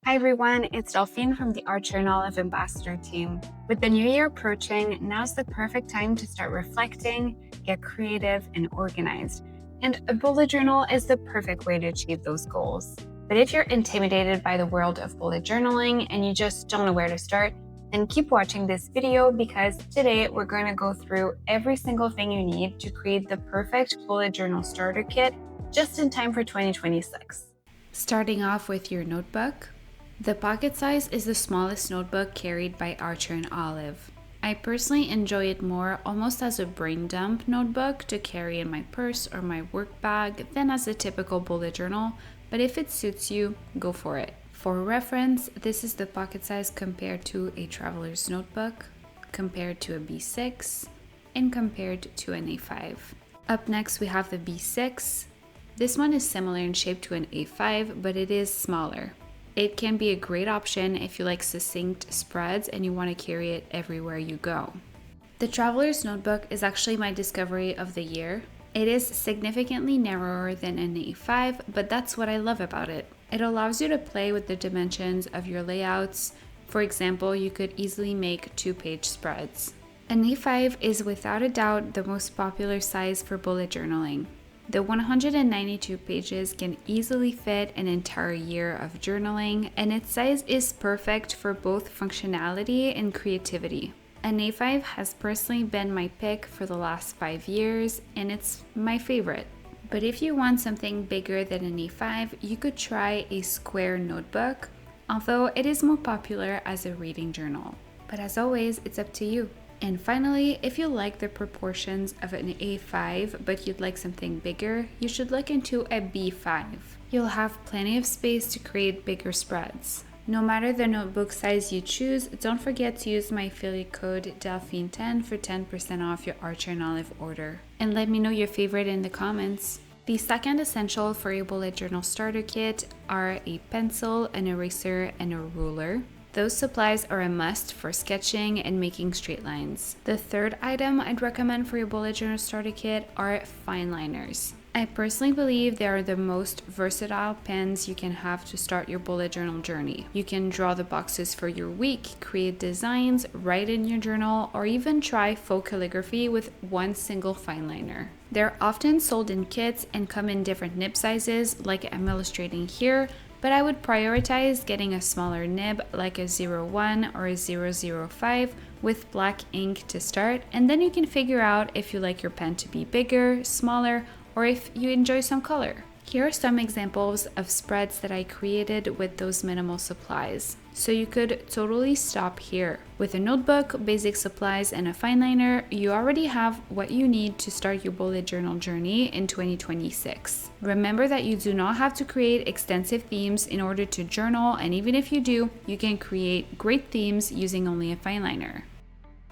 Hi everyone, it's Delphine from the Art Journal of Ambassador team. With the new year approaching, now's the perfect time to start reflecting, get creative, and organized. And a bullet journal is the perfect way to achieve those goals. But if you're intimidated by the world of bullet journaling and you just don't know where to start, then keep watching this video because today we're going to go through every single thing you need to create the perfect bullet journal starter kit just in time for 2026. Starting off with your notebook. The pocket size is the smallest notebook carried by Archer and Olive. I personally enjoy it more almost as a brain dump notebook to carry in my purse or my work bag than as a typical bullet journal, but if it suits you, go for it. For reference, this is the pocket size compared to a traveler's notebook, compared to a B6, and compared to an A5. Up next, we have the B6. This one is similar in shape to an A5, but it is smaller. It can be a great option if you like succinct spreads and you want to carry it everywhere you go. The Traveler's Notebook is actually my discovery of the year. It is significantly narrower than an A5, but that's what I love about it. It allows you to play with the dimensions of your layouts. For example, you could easily make 2-page spreads. An A5 is without a doubt the most popular size for bullet journaling. The 192 pages can easily fit an entire year of journaling, and its size is perfect for both functionality and creativity. An A5 has personally been my pick for the last 5 years, and it's my favorite. But if you want something bigger than an A5, you could try a square notebook, although it is more popular as a reading journal. But as always, it's up to you. And finally, if you like the proportions of an A5 but you'd like something bigger, you should look into a B5. You'll have plenty of space to create bigger spreads. No matter the notebook size you choose, don't forget to use my affiliate code Delphine10 for 10% off your Archer and Olive order. And let me know your favorite in the comments. The second essential for a bullet journal starter kit are a pencil, an eraser, and a ruler. Those supplies are a must for sketching and making straight lines. The third item I'd recommend for your bullet journal starter kit are fine liners. I personally believe they are the most versatile pens you can have to start your bullet journal journey. You can draw the boxes for your week, create designs, write in your journal, or even try faux calligraphy with one single fine liner. They're often sold in kits and come in different nib sizes like I'm illustrating here, but I would prioritize getting a smaller nib like a 01 or a 005 with black ink to start, and then you can figure out if you like your pen to be bigger, smaller, or if you enjoy some color. Here are some examples of spreads that I created with those minimal supplies. So you could totally stop here. With a notebook, basic supplies, and a fine liner, you already have what you need to start your bullet journal journey in 2026. Remember that you do not have to create extensive themes in order to journal, and even if you do, you can create great themes using only a fine liner.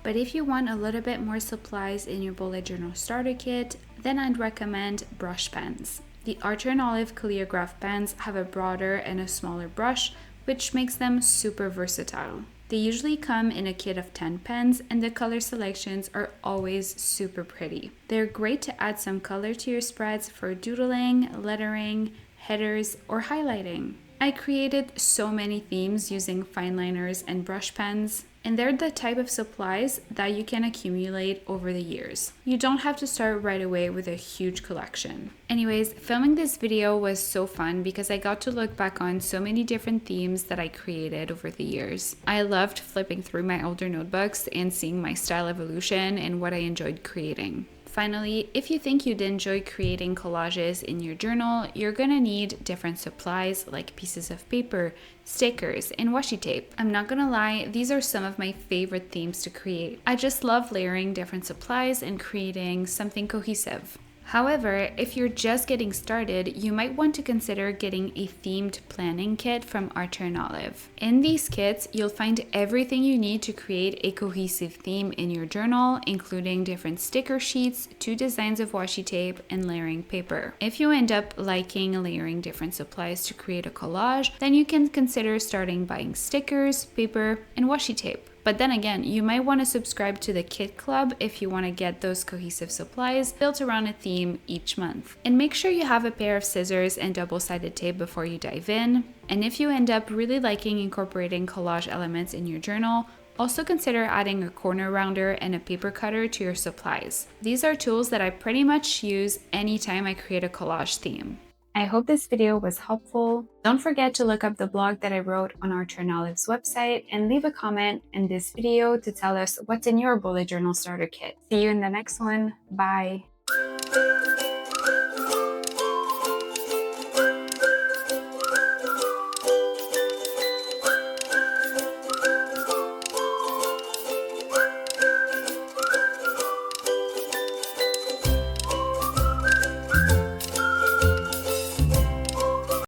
But if you want a little bit more supplies in your bullet journal starter kit, then I'd recommend brush pens. The Archer and Olive Calligraph pens have a broader and a smaller brush, which makes them super versatile. They usually come in a kit of 10 pens, and the color selections are always super pretty. They're great to add some color to your spreads for doodling, lettering, headers, or highlighting. I created so many themes using fine liners and brush pens, and they're the type of supplies that you can accumulate over the years. You don't have to start right away with a huge collection. Anyways, filming this video was so fun because I got to look back on so many different themes that I created over the years. I loved flipping through my older notebooks and seeing my style evolution and what I enjoyed creating. Finally, if you think you'd enjoy creating collages in your journal, you're gonna need different supplies like pieces of paper, stickers, and washi tape. I'm not gonna lie, these are some of my favorite themes to create. I just love layering different supplies and creating something cohesive. However, if you're just getting started, you might want to consider getting a themed planning kit from Archer and Olive. In these kits, you'll find everything you need to create a cohesive theme in your journal, including different sticker sheets, 2 designs of washi tape, and layering paper. If you end up liking layering different supplies to create a collage, then you can consider starting buying stickers, paper, and washi tape. But then again, you might want to subscribe to the Kit Club if you want to get those cohesive supplies built around a theme each month. And make sure you have a pair of scissors and double-sided tape before you dive in. And if you end up really liking incorporating collage elements in your journal, also consider adding a corner rounder and a paper cutter to your supplies. These are tools that I pretty much use anytime I create a collage theme. I hope this video was helpful. Don't forget to look up the blog that I wrote on Archer & Olive's website and leave a comment in this video to tell us what's in your bullet journal starter kit. See you in the next one. Bye.